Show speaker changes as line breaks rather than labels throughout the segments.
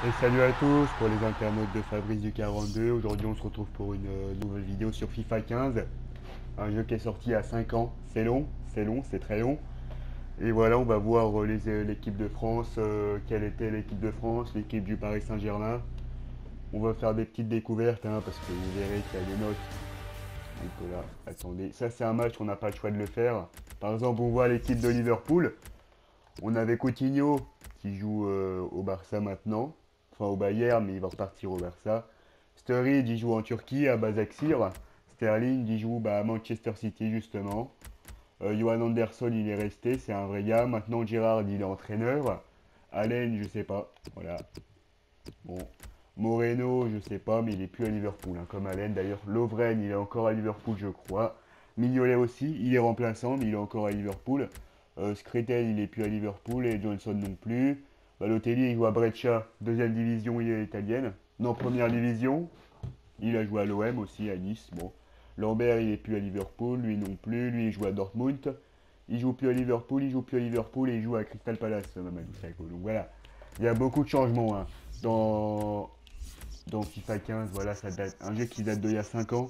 Et salut à tous pour les internautes de Fabrice du 42. Aujourd'hui on se retrouve pour une nouvelle vidéo sur FIFA 15. Un jeu qui est sorti il y a 5 ans. C'est long, c'est très long. Et voilà, on va voir l'équipe de France, quelle était l'équipe de France, l'équipe du Paris Saint-Germain. On va faire des petites découvertes parce que vous verrez qu'il y a des notes. Donc là, attendez, ça c'est un match qu'on n'a pas le choix de le faire. Par exemple, on voit l'équipe de Liverpool. On avait Coutinho qui joue au Barça maintenant, enfin au Bayern, mais il va repartir au Barça. Sturridge il joue en Turquie à Başakşehir. Sterling il joue à Manchester City justement. Johan Anderson il est resté, c'est un vrai gars. Maintenant Gerrard il est entraîneur. Allen je sais pas, voilà. Bon. Moreno je sais pas, mais il est plus à Liverpool comme Allen. D'ailleurs Lovren il est encore à Liverpool je crois. Mignolet aussi, il est remplaçant, mais il est encore à Liverpool. Skritel, il est plus à Liverpool et Johnson non plus. Balotelli, il joue à Breccia, deuxième division italienne. Non, première division. Il a joué à l'OM aussi, à Nice. Bon. Lambert, il est plus à Liverpool, lui non plus. Lui, il joue à Dortmund. Il joue plus à Liverpool, il joue plus à Liverpool et il joue à Crystal Palace, Mamadou Sakho. Donc voilà, il y a beaucoup de changements dans, dans FIFA 15. Voilà, ça date, un jeu qui date d'il y a 5 ans.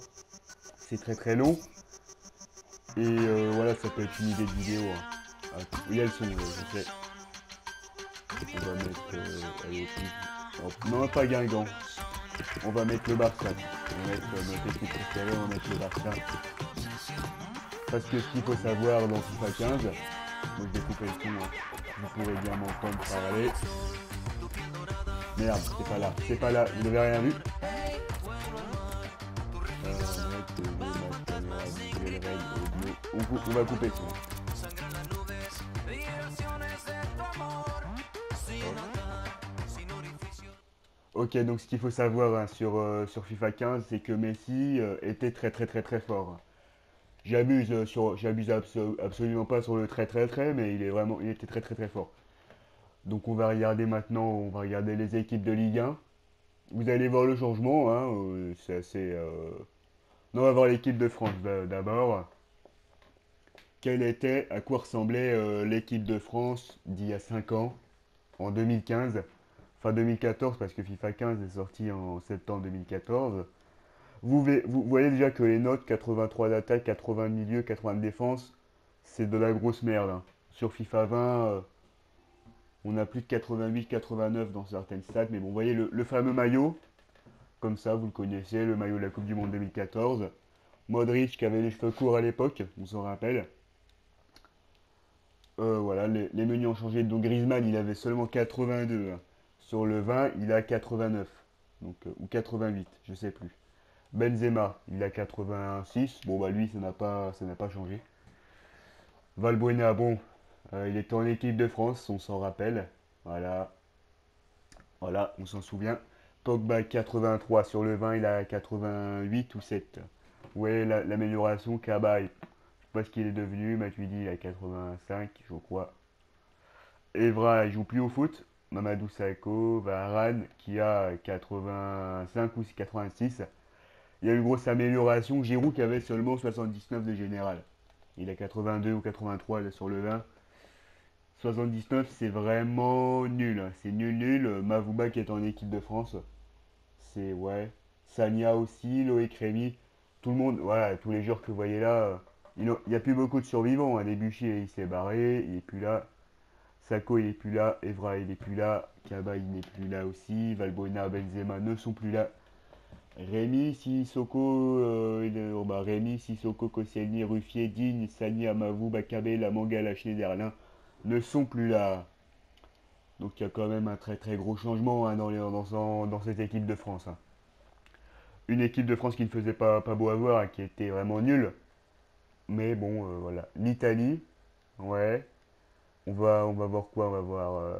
C'est très très long. Et voilà, ça peut être une idée de vidéo. Attends, oui, elles sont, je sais. On va mettre. Allez, non, pas Guingamp. On va mettre le Barça. On va mettre notre équipe préférée, on va mettre le Barça. Parce que ce qu'il faut savoir dans FIFA 15, moi je vais couper le son, vous pourrez bien m'entendre parler. Merde, c'est pas là, vous n'avez rien vu. On va couper le son. Ok, donc ce qu'il faut savoir sur FIFA 15, c'est que Messi était très très très très fort. J'abuse absolument pas sur le très très très, mais il était très très très fort. Donc on va regarder maintenant, on va regarder les équipes de Ligue 1. Vous allez voir le changement, c'est assez. Non, on va voir l'équipe de France d'abord. À quoi ressemblait l'équipe de France d'il y a 5 ans, en 2015, enfin 2014 parce que FIFA 15 est sorti en septembre 2014. Vous voyez déjà que les notes 83 d'attaque, 80 de milieu, 80 de défense, c'est de la grosse merde. Sur FIFA 20, on a plus de 88, 89 dans certaines stats, mais bon, vous voyez le fameux maillot, comme ça, vous le connaissez, le maillot de la Coupe du Monde 2014. Modric qui avait les cheveux courts à l'époque, on s'en rappelle. Voilà, les menus ont changé. Donc Griezmann, il avait seulement 82. Sur le 20, il a 89. Donc, ou 88, je sais plus. Benzema, il a 86. Bon, bah lui, ça n'a pas changé. Valbuena, bon, il était en équipe de France, on s'en rappelle. Voilà, voilà, on s'en souvient. Pogba 83 sur le 20, il a 88 ou 7. Ouais, l'amélioration, Kaba, je sais pas ce qu'il est devenu. Matuidi, il a 85, je crois. Evra, il joue plus au foot. Mamadou Sakho, Varane, qui a 85 ou 86. Il y a une grosse amélioration. Giroud qui avait seulement 79 de général. Il a 82 ou 83 là, sur le 20. 79, c'est vraiment nul. C'est nul, nul. Mavouba qui est en équipe de France. C'est, ouais. Sania aussi, Loïc Rémy. Tout le monde, voilà, tous les joueurs que vous voyez là. Il n'y a plus beaucoup de survivants. Debuchy, il s'est barré. Il est plus là. Sako, il est plus là. Evra, il est plus là. Kaba, il n'est plus là aussi. Valbuena, Benzema ne sont plus là. Rémi, Sissoko, Rémi, Sissoko, Koscielny, Ruffier, Digne, Sani, Amavou, Bakabe, Lamangala, Schneiderlin ne sont plus là. Donc il y a quand même un très très gros changement dans cette équipe de France. Une équipe de France qui ne faisait pas beau à voir, qui était vraiment nulle. Mais bon, voilà. L'Italie, ouais. On va voir quoi? On va voir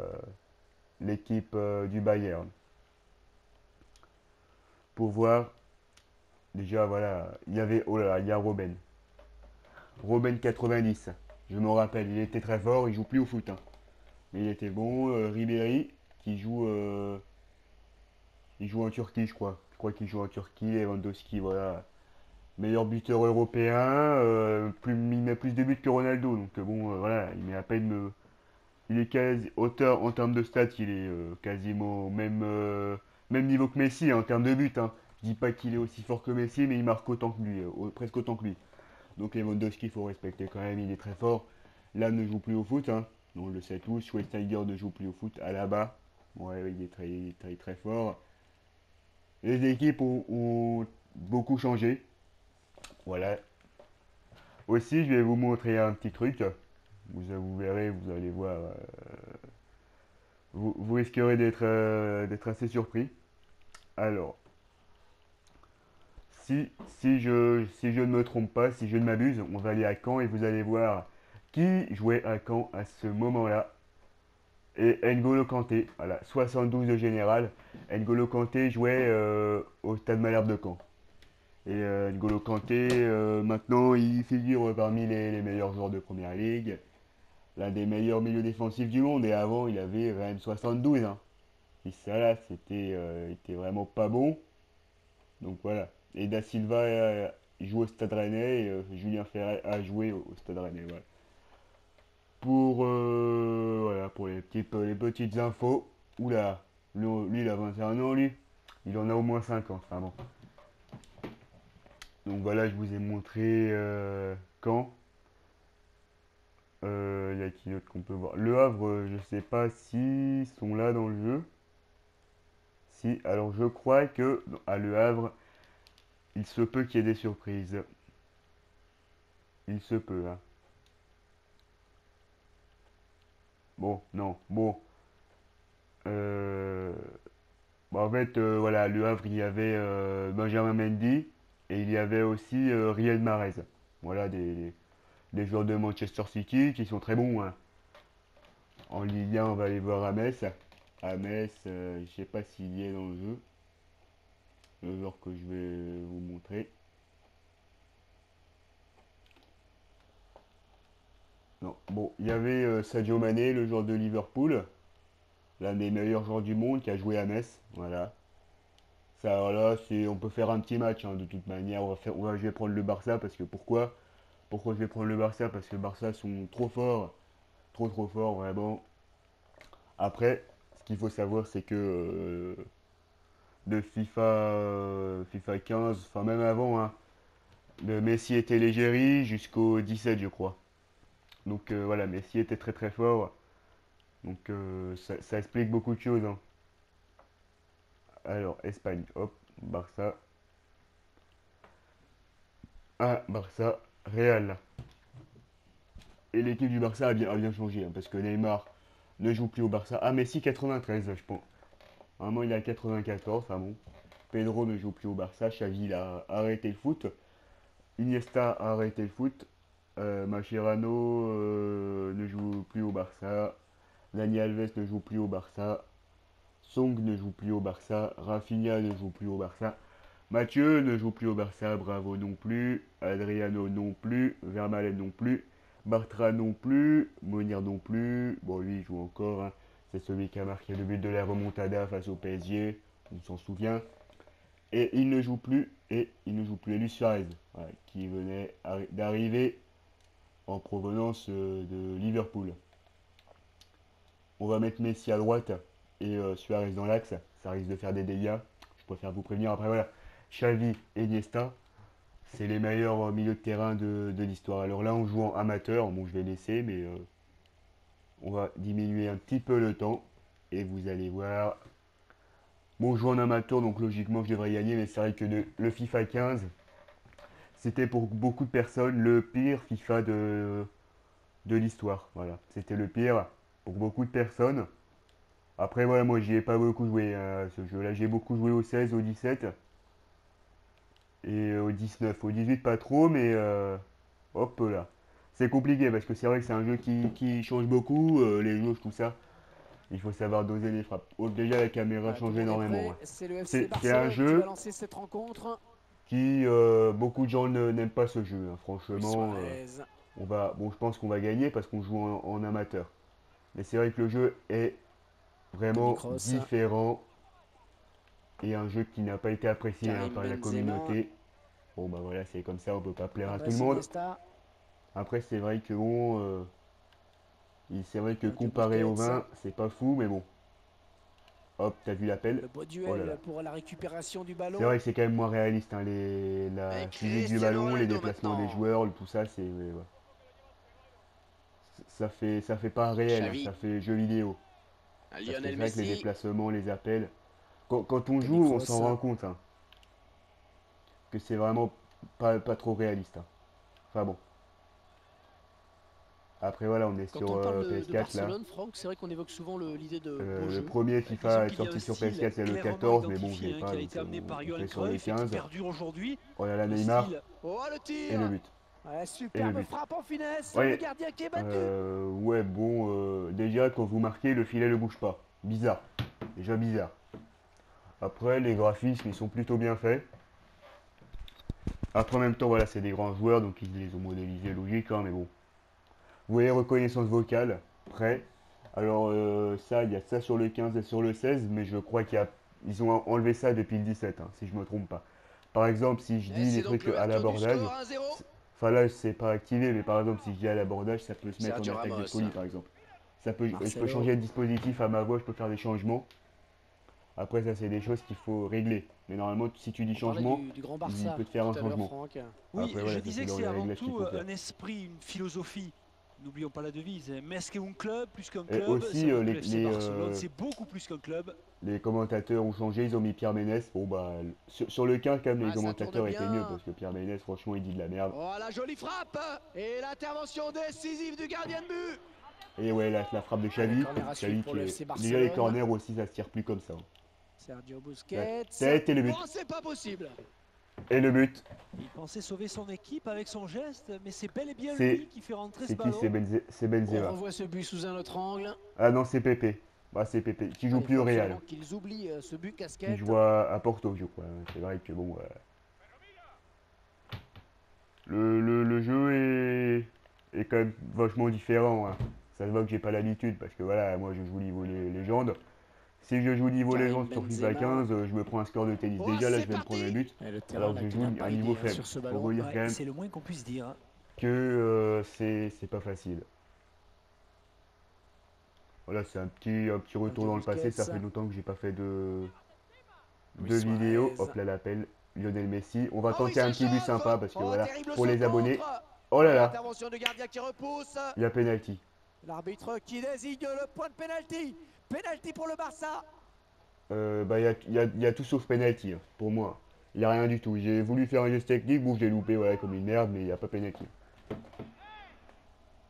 l'équipe du Bayern. Pour voir, déjà voilà, il y avait, oh là là, il y a Robben. Robben 90, je me rappelle, il était très fort, il joue plus au foot. Mais il était bon. Ribéry, il joue en Turquie, je crois. Je crois qu'il joue en Turquie. Lewandowski, voilà. Meilleur buteur européen. Il met plus de buts que Ronaldo. Donc bon, voilà, il est quasi auteur en termes de stats, il est quasiment même niveau que Messi hein, en termes de but. Hein. Je dis pas qu'il est aussi fort que Messi, mais il marque autant que lui, presque autant que lui. Donc Lewandowski, il faut respecter quand même, il est très fort. Là, ne joue plus au foot, hein. On le sait tous. Schweinsteiger ne joue plus au foot. Alaba, ouais, il est très fort. Les équipes ont beaucoup changé. Voilà. Aussi, je vais vous montrer un petit truc. Vous verrez, vous allez voir. Vous risquerez d'être assez surpris. Alors, si je ne me trompe pas, si je ne m'abuse, on va aller à Caen et vous allez voir qui jouait à Caen à ce moment-là. Et N'Golo Kanté, voilà, 72 de général. N'Golo Kanté jouait au Stade Malherbe de Caen. Et N'Golo Kanté, maintenant, il figure parmi les meilleurs joueurs de Première Ligue. L'un des meilleurs milieux défensifs du monde. Et avant, il avait quand même 72. Hein. Et ça, là, était vraiment pas bon. Donc voilà. Et Da Silva joue au Stade Rennais. Et Julien Ferret a joué au Stade Rennais. Voilà. Voilà, pour les petites infos. Oula, lui, il a 21 ans, lui. Il en a au moins 5 ans. Enfin bon. Donc voilà, je vous ai montré quand. Il y a qui d'autre qu'on peut voir. Le Havre, je sais pas s'ils sont là dans le jeu. Si, alors je crois que à Le Havre, il se peut qu'il y ait des surprises. Il se peut, hein. Bon, non, bon. Euh, Bah, en fait, voilà, Le Havre, il y avait Benjamin Mendy et il y avait aussi Riyad Mahrez. Voilà, des joueurs de Manchester City qui sont très bons. Hein. En Ligue 1, on va aller voir à Metz. À Metz, je sais pas s'il y est dans le jeu. Le joueur que je vais vous montrer. Non, bon, il y avait Sadio Mané, le joueur de Liverpool, l'un des meilleurs joueurs du monde qui a joué à Metz. Voilà. Ça, voilà, on peut faire un petit match hein, de toute manière. Je vais prendre le Barça parce que pourquoi? Pourquoi je vais prendre le Barça? Parce que le Barça sont trop forts, trop forts vraiment. Après, ce qu'il faut savoir, c'est que de FIFA 15, enfin même avant, hein, de Messi était l'égérie jusqu'au 17, je crois. Donc voilà, Messi était très fort. Donc ça explique beaucoup de choses. Hein. Alors, Espagne, hop, Barça. Ah, Barça, Real. Et l'équipe du Barça a bien changé, hein, parce que Neymar ne joue plus au Barça. Ah, Messi 93, je pense. Vraiment, il a 94, enfin bon. Pedro ne joue plus au Barça. Xavi il a arrêté le foot. Iniesta a arrêté le foot. Mascherano ne joue plus au Barça. Dani Alves ne joue plus au Barça. Song ne joue plus au Barça. Rafinha ne joue plus au Barça. Mathieu ne joue plus au Barça. Bravo non plus. Adriano non plus. Vermaelen non plus. Bartra non plus. Monir non plus. Bon, lui, il joue encore. Hein. C'est celui qui a marqué le but de la remontada face au PSG. On s'en souvient. Et il ne joue plus. Et il ne joue plus. Et Luis Suarez, voilà, qui venait d'arriver en provenance de Liverpool. On va mettre Messi à droite et Suarez dans l'axe. Ça risque de faire des dégâts. Je préfère vous prévenir. Après, voilà. Xavi et Iniesta, c'est les meilleurs milieux de terrain de l'histoire. Alors là, on joue en amateur. Bon, je vais laisser, mais on va diminuer un petit peu le temps. Et vous allez voir. Bon, je joue en amateur, donc logiquement, je devrais gagner. Mais c'est vrai que le FIFA 15, c'était pour beaucoup de personnes le pire FIFA de l'histoire. Voilà. C'était le pire pour beaucoup de personnes. Après, voilà, moi, j'y ai pas beaucoup joué à ce jeu-là. J'ai beaucoup joué au 16, au 17 et au 19. Au 18, pas trop, mais hop là. C'est compliqué parce que c'est vrai que c'est un jeu qui change beaucoup, les jauges, tout ça. Il faut savoir doser les frappes. Oh, déjà, la caméra
Voilà, tout
change
le monde est
énormément.
prêt.
Hein.
C'est le FC
C'est un
Barcelone qui va
jeu
lancer cette rencontre.
qui, beaucoup de gens n'aiment pas ce jeu. Hein.
Luis
Franchement,
Suarez.
bon, je pense qu'on va gagner parce qu'on joue en amateur. Mais c'est vrai que le jeu est
Toni
vraiment
Kroos.
différent et un jeu qui n'a pas été apprécié hein,
Karim
par la
Benzema.
communauté. Bon bah voilà, c'est comme ça, on peut pas plaire à tout le
Andrés
monde.
Iniesta.
Après, c'est vrai que bon, C'est vrai que
Donc,
comparé au
Busquets.
20, c'est pas fou, mais bon. Hop, t'as vu l'appel?
Le beau
Oh là là.
duel pour la récupération du
C'est
ballon.
vrai que c'est quand même moins réaliste, hein, la
Et
physique du
Cristiano
ballon, les
Ronaldo
déplacements des
maintenant.
joueurs, tout ça, c'est... ouais, ouais. Ça fait pas réel, hein,
Xavi.
ça fait jeu vidéo. Parce que c'est
Lionel
vrai que les
Messi.
déplacements, les appels... Quand on
Toni
joue, on s'en
Kroos.
rend compte, hein, que c'est vraiment pas trop réaliste, hein. Enfin bon. Après voilà, on est
Quand
sur
on parle de
PS4 là.
Barcelone, Franck, c'est vrai qu'on évoque souvent l'idée de beau
Le
jeu.
premier
Disons
FIFA est
qu'il y a un
sorti sur
style
PS4, c'est le
clairement
14, mais bon, je l'ai
identifié hein,
pas,
qui a
donc
été amené par
on
Johan
fait sur le
Cruyff et qui
15.
perdure aujourd'hui.
Oh là là,
Le
Neymar,
style.
Oh le
et le
tir.
but.
Ouais,
Et le
superbe
but.
frappe en finesse. Le
Ouais,
gardien qui est battu.
ouais, bon, déjà quand vous marquez, le filet ne bouge pas. Bizarre. Déjà bizarre. Après, les graphismes, ils sont plutôt bien faits. Après, en même temps, voilà, c'est des grands joueurs, donc ils les ont modélisés, logique, hein, mais bon. Vous voyez, reconnaissance vocale, prêt. Alors, ça, il y a ça sur le 15 et sur le 16, mais je crois ils ont enlevé ça depuis le 17, hein, si je me trompe pas. Par exemple, si je
Et
dis des
c'est donc
trucs à
l'ouverture du
l'abordage,
score 1-0.
enfin là, c'est pas activé, mais par exemple, si je dis à l'abordage, ça peut se mettre en
Sergio
attaque de
Ramos.
folie, par exemple. Je peux
Marcelo.
changer de dispositif à ma voix, je peux faire des changements. Après, ça, c'est des choses qu'il faut régler. Mais normalement, si tu dis
On parlait
changement,
du grand
il
Barça
peut te faire un
tout à l'heure,
changement.
Franck.
Oui,
Après,
je
voilà, ça,
disais
c'est
que
dans
c'est
les
avant
réglages qu'il
tout
faut faire.
un esprit, une philosophie. N'oublions pas la devise. Més que un club, plus qu'un
Et
club.
aussi,
C'est vrai que
les,
le FC
les,
Barcelone, c'est beaucoup plus qu'un club.
les commentateurs ont changé, ils ont mis Pierre Ménès. Bon, bah, sur le 15, quand même, les
Ah, ça
commentateurs
tourne
étaient
bien.
mieux, parce que Pierre Ménès, franchement, il dit de la merde.
Oh la jolie frappe. Et l'intervention décisive du gardien de but.
Et ouais, la frappe de Xavi.
Les corners à suivre
Xavi
pour
qui
le
est...
FC
Déjà, les
Barcelone.
corners aussi, ça se tire plus comme ça, hein.
Sergio
La
Busquets.
tête et le but.
Oh, c'est pas possible.
Et le but.
Il pensait sauver son équipe avec son geste, mais c'est bel et bien
C'est-
lui qui fait rentrer ce
C'est qui?
ballon.
C'est
On
Benzema.
revoit ce but sous un autre angle.
Ah non, c'est Pépé. Bah, c'est Pépé. Qui joue
Il
plus
faut
au Real.
absolument qu'ils oublient ce but
Qui
casquette.
joue à Porto, je crois. C'est vrai que bon. Le jeu est quand même vachement différent, hein. Ça se voit que j'ai pas l'habitude parce que voilà, moi je joue niveau légende. Si je joue niveau
Karim
légende sur FIFA
Benzema.
15, je me prends un score de tennis.
Oh,
Déjà là,
c'est
je vais me prendre un
parti.
but.
Et le terrain
Alors que
là,
je
qui
joue
n'a pas
à
aidé,
niveau
hein,
faible.
sur ce
Faut
ballon.
vous dire
Ouais,
quand même
c'est le moins qu'on puisse dire. Hein.
que c'est pas facile. Voilà, c'est un petit retour dans le passé. Ça fait longtemps que j'ai pas fait de
Luis
vidéo.
Suarez.
Hop là, l'appel. Lionel Messi. On va
Oh oui,
tenter un
ça
petit but
chauffe.
sympa parce que
Oh,
voilà,
terrible
pour les
saut
abonnés.
contre.
Oh là
Et
là,
l'intervention du gardien qui repousse.
il y a penalty.
L'arbitre qui désigne le point de pénalty. Pénalty pour le Barça.
Bah, il y a tout sauf penalty, hein, pour moi. Il n'y a rien du tout. J'ai voulu faire un geste technique, bon, je l'ai loupé, ouais, comme une merde, mais il n'y a pas penalty.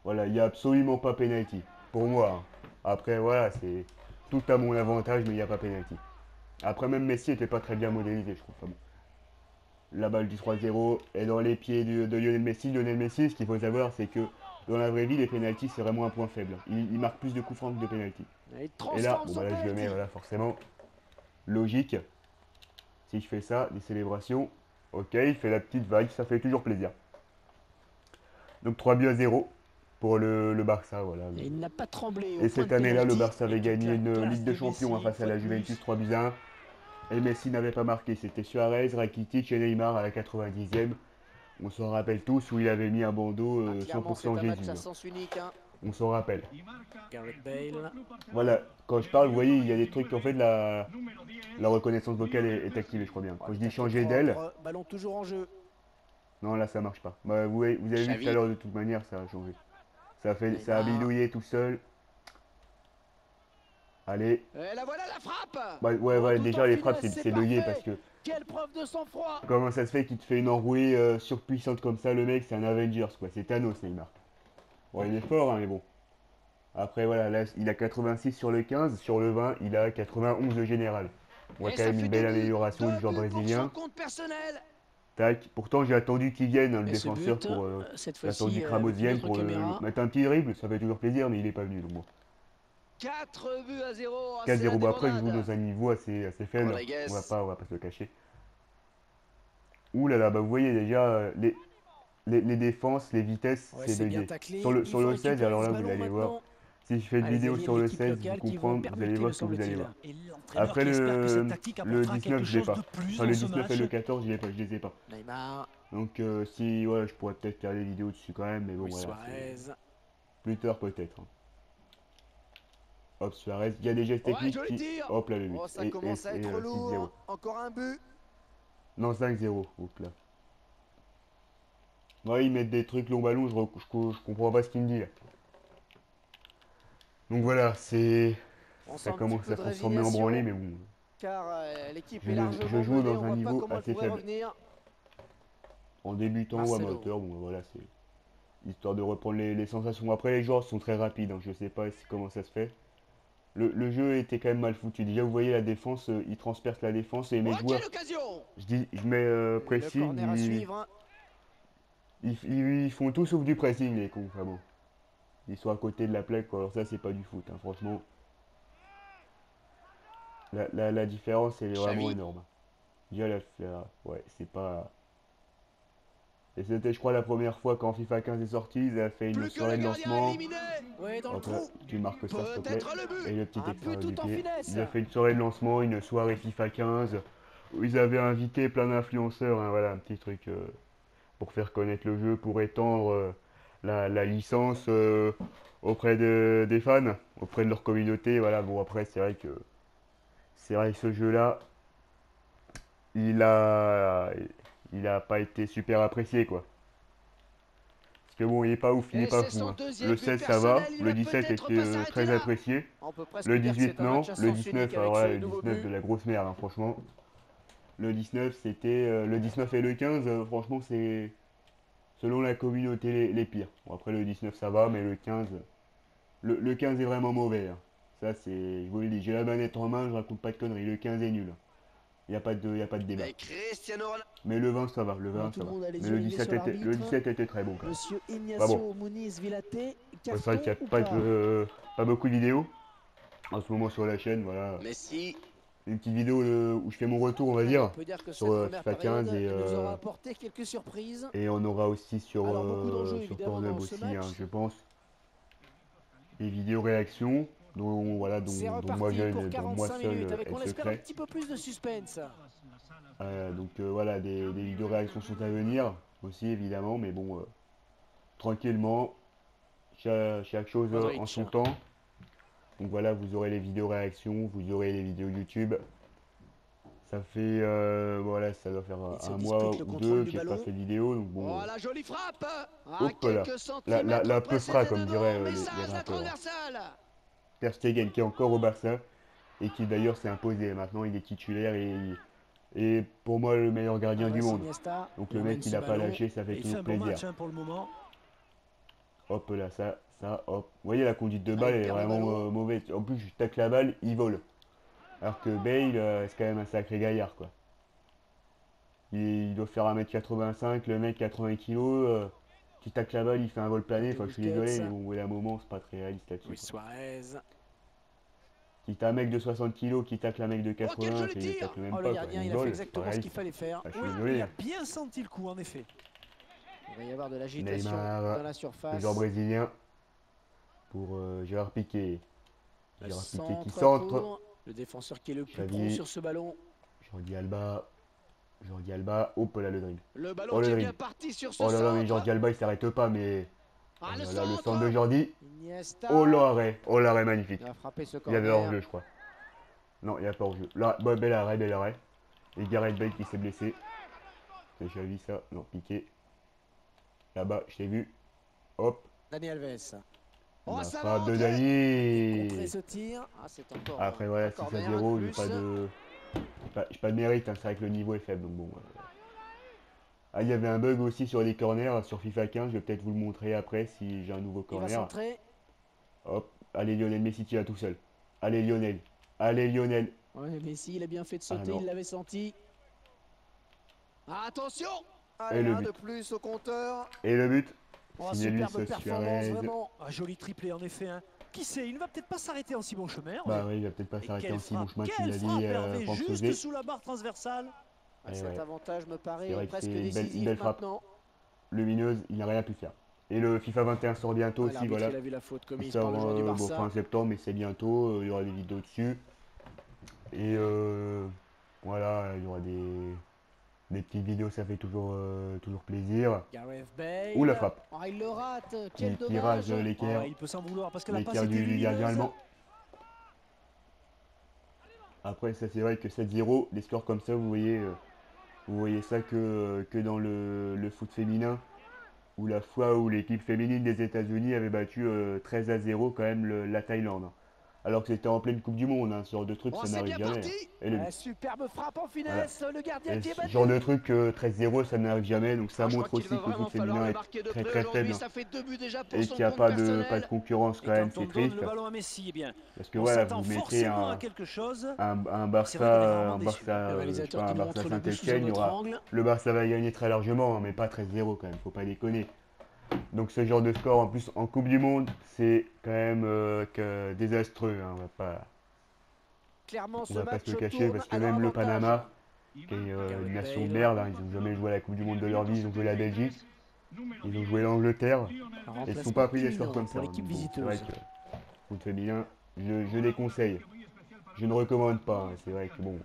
Voilà, il n'y a absolument pas penalty, pour moi, hein. Après, voilà, c'est tout à mon avantage, mais il n'y a pas penalty. Après, même Messi était pas très bien modélisé, je trouve. Enfin, bon. La balle du 3-0 est dans les pieds de Lionel Messi. Lionel Messi, ce qu'il faut savoir, c'est que dans la vraie vie, les penalties, c'est vraiment un point faible. Il marque plus de coups francs que de penalty.
Et il
Et là,
transforme
bon,
son
bah là, je le mets,
penalty.
voilà, forcément. Logique. Si je fais ça, des célébrations. Ok, il fait la petite vague, ça fait toujours plaisir. Donc 3-0 pour le Barça, voilà.
Et il n'a pas tremblé. Au
Et
point
cette
de
année-là, le
pénalty.
Barça avait
Et toute
gagné
la
une
classe
Ligue de
de
Champions
Messi,
face à
une
la
fois de
Juventus
plus.
3-1. Et Messi n'avait pas marqué, c'était Suarez, Rakitic et Neymar à la 90e. On s'en rappelle tous où il avait mis un bandeau
Ah, clairement, c'est
100%
un match
Jésus,
à
hein.
sens unique. Hein.
On s'en rappelle.
Gareth Bale.
Voilà, quand je parle, vous voyez, il y a des trucs, en fait, la reconnaissance vocale est activée, je crois bien. Quand je dis changer d'aile,
Ballon toujours en jeu.
non, là, ça marche pas. Bah, vous avez vu
Xavi.
tout à l'heure, de toute manière, ça a changé. Ça a
Neymar.
bidouillé tout seul. Allez.
Et la voilà la frappe.
Bah, ouais,
Oh,
ouais,
tout
déjà,
en
les
finesse,
frappes,
c'est
c'est bugué
parfait.
parce que
Quelle preuve de sang-froid.
comment ça se fait qu'il te fait une enrouée surpuissante comme ça, le mec, c'est un Avengers, quoi. C'est Thanos, Neymar. Bon, il est fort, hein, mais bon. Après, voilà, là, il a 86 sur le 15, sur le 20, il a 91 de général. On voit
Et
quand
ça
même
fait
une belle
deux buts,
amélioration du
deux
joueur
buts pour
brésilien.
son compte personnel.
Tac. Pourtant, j'ai attendu qu'il vienne, hein, le
Et ce
défenseur,
but,
pour.
cette
J'ai attendu
fois-ci,
que Ramos
avec une
vienne
autre
pour
caméra.
mettre un petit dribble, ça fait toujours plaisir, mais il est pas venu, donc bon.
4 buts à 0.
4-0, bah après, je joue dans un niveau assez faible,
Rodriguez.
on va pas se le cacher. Ouh là là, bah vous voyez déjà, les défenses, les vitesses,
Ouais,
c'est
c'est bien
bugué.
taclé.
Sur le
Il faut
16,
récupérer
alors
ce
là, vous
ballon
allez voir.
maintenant.
Si je fais une
Ah, les
vidéo
alliés
sur
de
le
l'équipe
16,
locale
vous
qui vont
comprendre, vous allez
permuter,
voir
me
ce que vous allez
semble-t-il.
voir.
Et l'entraîneur
Après
qui espère que cette tactique
le
apportera
19,
quelque
je l'ai
chose
pas.
de plus
Enfin,
dans
le
ce
19 et
match.
le 14, je les ai pas.
Neymar.
Donc si, ouais, je pourrais peut-être faire des vidéos dessus quand même, mais bon,
Luis
voilà.
Suarez.
Plus tard peut-être, hein. Hop, Suarez, il y a des gestes
Ouais,
techniques
joli
qui...
tir.
Hop là le but.
Oh, ça commence à être
6-0.
lourd. Encore un but.
Non, 5-0. Hop là. Ouais, ils mettent des trucs long ballon, je comprends pas ce qu'il me dit là. Donc voilà, c'est...
On sent
Ça
un
commence
petit peu
à
de
transformer en
résignation,
branlée, mais bon.
car l'équipe
Je
est largement
je joue
menée,
dans
on
un
voit
niveau
pas comment elle
assez
pourrait
faible.
revenir.
En débutant ou
Marcelo.
amateur, bon voilà, c'est... Histoire de reprendre les sensations. Après, les joueurs sont très rapides, hein, je sais pas comment ça se fait. Le jeu était quand même mal foutu. Déjà, vous voyez la défense, ils transpercent la défense et mes
Oh,
joueurs,
quelle occasion!
je mets
Le
pressing,
corner à suivre.
ils font tout sauf du pressing, les cons, vraiment. Ils sont à côté de la plaque, quoi. Alors ça, c'est pas du foot, hein, franchement. La différence, elle est vraiment
Xavi.
énorme. Déjà, ouais, c'est pas... Et c'était, je crois, la première fois quand FIFA 15 est sorti, ils avaient fait une
Plus que
soirée
le
de
gardien
lancement.
éliminé. Ouais, dans le
Hop là,
trou.
tu marques ça, s'il te plaît.
Peut-être le but.
Et le petit
Un
extérieur
but
du
tout en
pied.
finesse.
Ils avaient fait une soirée de lancement, une soirée FIFA 15, où ils avaient invité plein d'influenceurs, hein, voilà, un petit truc pour faire connaître le jeu, pour étendre la licence auprès des fans, auprès de leur communauté. Voilà, bon après c'est vrai que ce jeu-là, il a il a pas été super apprécié quoi. Parce que bon, il est pas ouf, il est
Et
pas
c'est
fou.
son
Hein.
deuxième
Le
but
16 ça va,
personnel, il
le
va
17
peut-être
était
pas s'arrêter
très
là.
apprécié.
On peut presque
Le
dire que
18
c'est un
non,
match à
le
sens
19
unique avec
voilà,
ce
le
nouveau
19 de
but.
la grosse merde hein, franchement. Le 19 c'était le 19 et le 15 franchement c'est selon la communauté les pires. Bon, après le 19 ça va mais le 15 le 15 est vraiment mauvais. Hein. Ça c'est je vous le dis, j'ai la manette en main, je raconte pas de conneries, le 15 est nul. Il y a pas de débat.
Mais Cristiano Ronaldo.
Mais le 20 ça va, le
Alors,
20
tout
ça
le
va.
monde a les
Mais
yeux rivés sur
le
l'arbitre.
17 était très bon quand même.
Monsieur
Pas
Ignacio
bon.
Muniz Villate,
Ouais, c'est
carton
vrai qu'il n'y
ou
a pas,
pas
pas beaucoup de vidéos en ce moment sur la chaîne, voilà.
Messi.
Une petite vidéo où je fais mon retour, on va
On
dire,
peut dire que
sur
cette première
FIFA 15
période nous aura apporté quelques surprises.
et on aura aussi
Alors, beaucoup d'enjeux,
sur
évidemment,
Pornhub
dans ce
aussi,
match.
hein, je pense. Des vidéos réactions dont, voilà,
C'est
dont
reparti pour
dont moi
45
seul
minutes avec,
est
on espère, un
secret.
petit peu plus de suspense.
Donc voilà, des vidéos réactions sont à venir aussi évidemment, mais bon, tranquillement, chaque chose en
Modric.
son temps. Donc voilà, vous aurez les vidéos réactions, vous aurez les vidéos YouTube. Ça fait, voilà, ça doit faire
Il se
un mois
dispute le
ou
contrôle
deux
du
que j'ai pas
ballon.
fait de vidéo, donc bon.
Oh, la jolie frappe. À
Hop là,
quelques centimètres
la
près,
peufra,
c'était
comme
dedans.
diraient les
Message, la
rappeurs.
transversale.
Ter Stegen qui est encore au Barça et qui d'ailleurs s'est imposé. Maintenant, il est titulaire et pour moi le meilleur gardien du
Andrés
monde.
Iniesta,
Donc
il
le
emmène
mec, il
ce
a pas
ballon.
lâché, ça fait
Et il fait un
toujours
bon
plaisir.
match hein, pour le moment.
Hop là, ça, hop. Vous voyez, la conduite de
Ah,
balle
il
elle est
perd le
vraiment
ballon.
mauvaise. En plus, je tacle la balle, il vole. Alors que Bale, c'est quand même un sacré gaillard, quoi. Il doit faire 1m85, le mec 80 kg, qui tacle la balle, il fait un vol plané. Enfin, je suis désolé, mais bon, au bout d'un moment, c'est pas très réaliste là-dessus.
Luis
Quoi.
Suarez.
Si t'as un mec de 60 kg qui tacle un mec de
quel
80,
joli
tu
tir.
tacle même
Oh,
pas.
le
Quoi.
gardien,
Il
il a fait
vole,
exactement
c'est
ce
pas
qu'il fallait faire.
réaliste. Ah, je
Oui,
suis
il
désolé.
a bien senti le coup en effet.
Il va y avoir de l'agitation
Neymar,
dans la
le
surface.
joueur brésilien, pour Gérard Piqué.
Le
Gérard Piqué qui
centre
centre.
pour le défenseur qui est le plus
Xavi.
pro sur ce ballon.
Jordi Alba. Jordi Alba. Hop là, le dribble.
Le ballon
Oh, le
qui est
dribble.
bien parti sur ce
Oh là là, mais
centre.
Jordi Alba, il s'arrête pas, mais.
Ah,
Oh
le
là là, le
centre.
centre de Jordi.
Iniesta.
Oh l'arrêt. Oh l'arrêt magnifique.
Il va frapper ce
Il y avait
corner.
hors-jeu, je crois. Non, il n'y a pas hors-jeu. Là, bah, bel arrêt, bel arrêt. Et Gareth Bale qui s'est blessé. J'ai déjà vu ça. Non, Piqué. Là-bas, je t'ai vu. Hop.
Dani Alves.
La
Oh, ça va
frappe de
entrer.
Dani.
Contrer ce tir. Ah, c'est encore
Après,
un
voilà, 6
corner,
à
un
0,
de
j'ai
plus.
pas de. J'ai pas de mérite, hein, c'est vrai que le niveau est faible, donc bon. Ah, il y avait un bug aussi sur les corners sur FIFA 15, je vais peut-être vous le montrer après si j'ai un nouveau
Il va
corner.
centrer.
Hop, allez Lionel Messi qui va tout seul. Allez Lionel, allez Lionel.
Ouais, Messi, il a bien fait de
Ah,
sauter,
non.
il l'avait senti. Ah, attention.
Et
Allez,
le
un
but.
de plus au compteur.
Et le but,
Oh,
signé Luis
superbe performance,
Suarez.
vraiment.
Un joli triplé en effet. Hein. Qui sait, il ne va peut-être pas s'arrêter en si bon chemin.
Bah oui, il va peut-être pas
Et
s'arrêter
quelle
en si bon
frappe,
chemin qu'il
quelle
l'a
frappe
dit
Hervé,
Franck
juste
Sauzet.
sous la barre transversale.
Ah,
Et
cet
ouais.
avantage me
C'est
paraît
vrai que
presque
c'est une
décisif
belle frappe.
maintenant.
Lumineuse, il n'a rien pu faire. Et le FIFA 21 sort bientôt
Ah,
aussi,
l'arbitre,
voilà.
il a vu la faute
Il
commise
sort
par le joueur du
bon,
Barça.
fin septembre, mais c'est bientôt. Il y aura des vidéos dessus. Et voilà, il y aura des petites vidéos, ça fait toujours plaisir.
Gareth Bale.
Ouh, la frappe.
Oh, il le rate. Quel
Qui
dommage.
rase
Oh,
l'équerre.
il peut s'en vouloir parce que la passe
L'équerre
était
du gardien
lumineuse.
allemand. Après, ça c'est vrai que 7-0, des scores comme ça, vous voyez ça que dans le foot féminin, où la fois où l'équipe féminine des États-Unis avait battu 13-0 quand même la Thaïlande. Alors que c'était en pleine Coupe du Monde, hein. Ce genre de truc,
Oh,
ça
c'est
n'arrive
bien
jamais.
parti.
Et le
Ouais, superbe frappe en
Voilà.
finesse. Le gardien
Et
qui est
ce
battu.
genre de truc, 13-0, ça n'arrive jamais. Donc ça
Ah, je
montre
crois qu'il
aussi
va
que le
vraiment
foot
falloir
féminin
le
est
marquer de
très
près
très
aujourd'hui.
faible.
Ça fait 2 buts déjà pour
Et
son
qu'il n'y a
compte
pas
personnel.
de concurrence
Et
quand même,
quand on
c'est
donne
triste.
le ballon à Messi, eh bien,
Parce que
on
voilà,
s'attend
vous mettez
forcément à quelque chose.
un
C'est vrai qu'on est rarement
un
déçu.
Barça,
Le
je sais
réalisateur
pas, un
qui
Barça
montre le but sous un
Saint-Etienne, il y
autre
aura,
angle.
le Barça va gagner très largement, hein, mais pas 13-0 quand même, faut pas déconner. Donc ce genre de score, en plus en Coupe du Monde, c'est quand même désastreux, hein,
Clairement,
on
ce
va pas se
match
le cacher,
tourne
parce que
à leur
même le
avantage.
Panama, qui est
Gareth
une nation de
Bale.
merde, hein, ils n'ont jamais joué à la Coupe du Monde de leur vie, ils ont joué la Belgique, ils ont joué l'Angleterre,
Un
et ils ne sont
remplacement
pas pris des scores
imminent
comme ça.
pour
Hein.
l'équipe
Donc bon, c'est vrai
visiteuse.
que foot féminin, je déconseille. Je ne recommande pas, hein. C'est vrai que bon,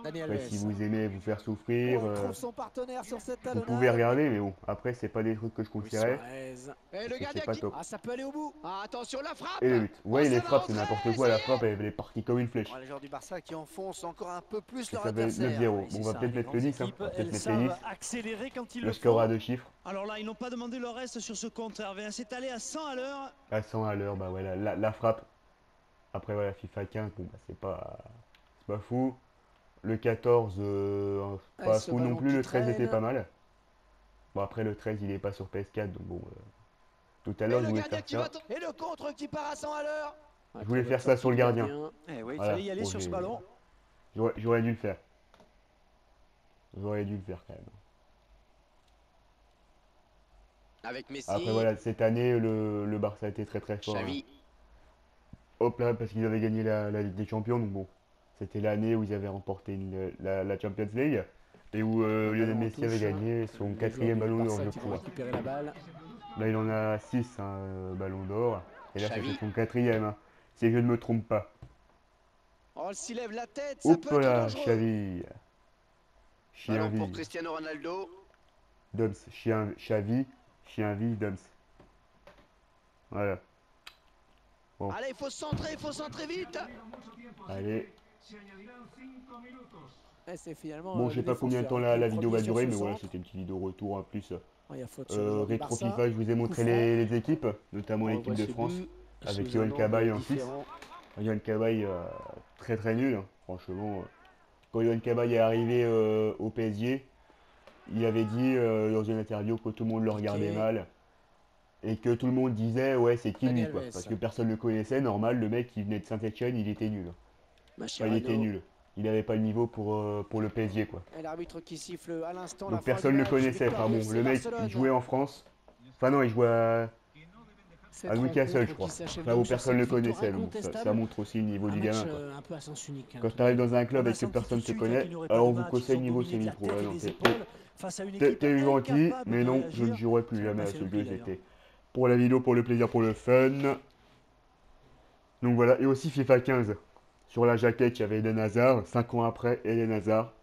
Dani
après si
Alves.
vous aimez vous faire
Oh,
souffrir,
il trouve son partenaire sur cette
vous pouvez
talonnade.
regarder, mais bon, après c'est pas des trucs que je
Luis
conseillerais,
Suarez.
Et le
parce que
gardien
c'est pas
qui...
top.
Ah, ça peut aller au bout.
Ah, attention, la frappe.
Et le but, vous voyez
Oh,
les
ça va
frappes c'est
rentrer,
n'importe quoi,
ça
la
y est.
frappe elle est partie comme une flèche.
Oh, les joueurs du Barça qui enfoncent encore un peu plus
Et
leur
ça fait
adversaire.
9-0,
Oui,
bon,
c'est
on va
ça,
peut-être
les
mettre le
grandes
10, hein.
équipes,
On va peut-être
elles
mettre les 10.
savent accélérer quand il
Le
le
score
faut.
à deux chiffres,
Alors là, ils n'ont pas demandé le reste sur ce compte, Hervé. C'est allé à 100 à l'heure.
à 100 à l'heure, bah voilà, la frappe. Après voilà, FIFA 15, bon bah c'est pas fou. Le 14, pas
ce
fou non
ballon
plus,
qui
le 13 était
traîne.
pas mal. Bon après le 13 il est pas sur PS4, donc bon, tout à
Et
l'heure je
le
voulais
gardien
faire
qui va...
ça.
Et le contre qui part à 100 à l'heure.
Je voulais faire ça sur le gardien.
Eh oui, il
Voilà.
fallait y aller
Bon,
sur ce
j'ai-
ballon.
J'aurais dû le faire. J'aurais dû le faire quand même.
Avec Messi,
Après voilà, cette année le Barça a été très très fort. Hein.
Xavi.
Hop là, parce qu'ils avaient gagné la Ligue des Champions, donc bon. C'était l'année où ils avaient remporté la Champions League. Et où Lionel
Ballon en
Messi avait
touche.
gagné son
Les
quatrième
joueurs du
ballon d'or,
Barça
je
qui vont
crois.
récupérer la balle.
Là il en a 6 ballons d'or. Et là
Xavi.
c'était son quatrième, hein, si je ne me trompe pas.
Oh, s'il lève la tête, ça
Hop
peut être
là,
dangereux.
Xavi.
Ballon pour
Chien-vie.
Cristiano Ronaldo.
Doms. Xavi. Chien-vie, Doms. Voilà.
Allez, il faut centrer vite.
Allez.
Et c'est finalement.
Bon, je sais
le
pas combien de temps
défenseur
la
qui est
vidéo va
premier sur
durer,
ce
mais voilà,
centre.
c'était une petite vidéo retour en plus.
Oh, il y a faute sur le joueur du
Rétro
Barça.
FIFA, je vous ai montré
Coup franc.
les équipes, notamment
On
l'équipe
revoit
de
ce
France,
but
avec
sous
Johan
un angle
Cabaye en 6.
différent.
Johan Cabaye, très très nul, hein. Franchement. Quand Johan Cabaye est arrivé au PSG, il avait dit dans une interview que tout le monde le regardait
Piqué.
mal. Et que tout le monde disait, ouais, c'est qui lui,
Dani
quoi.
Alves.
Parce que personne ne le connaissait, normal, le mec qui venait de Saint-Etienne, il était nul. Enfin, il était
Mascherano.
nul. Il n'avait pas le niveau pour le PSG, quoi.
Et l'arbitre qui siffle à l'instant.
Donc personne ne le connaissait. Enfin bon, le mec, il jouait en France. Enfin non, il jouait à Newcastle, je crois. Enfin bon, personne ne le connaissait. Donc ça montre aussi le niveau
Un
du
match
gamin, quoi.
un peu à sens unique. hein,
Quand
tout
tu arrives dans un club
On a
et que
senti
personne
tout de
te
suite
connaît,
qu'ils n'auraient pas
alors
de
on vous
match, ils
conseille
sont
niveau
dominés de la
semi-pro.
tête
Ouais,
et
non,
des
t'es
épaules face à une
t'es
équipe
gentil,
incapable
mais
de
non,
réagir.
je ne jouerai plus
Ça n'a
jamais
pas
à
fait
ce
le
jeu.
pli, d'ailleurs.
C'était pour la vidéo, pour le plaisir, pour le fun. Donc voilà, et aussi FIFA 15. Sur la jaquette, il y avait Eden Hazard. 5 ans après, Eden Hazard.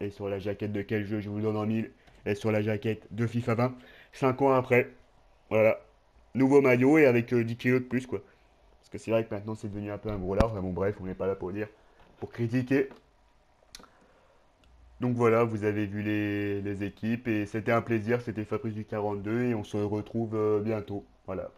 Et sur la jaquette de quel jeu je vous le donne en 1000. Et sur la jaquette de FIFA 20. 5 ans après. Voilà. Nouveau maillot et avec 10 kilos de plus, quoi. Parce que c'est vrai que maintenant c'est devenu un peu un gros lard. Enfin bon, bref, on n'est pas là pour dire. Pour critiquer. Donc voilà, vous avez vu les équipes. Et c'était un plaisir. C'était Fabrice du 42. Et on se retrouve bientôt. Voilà.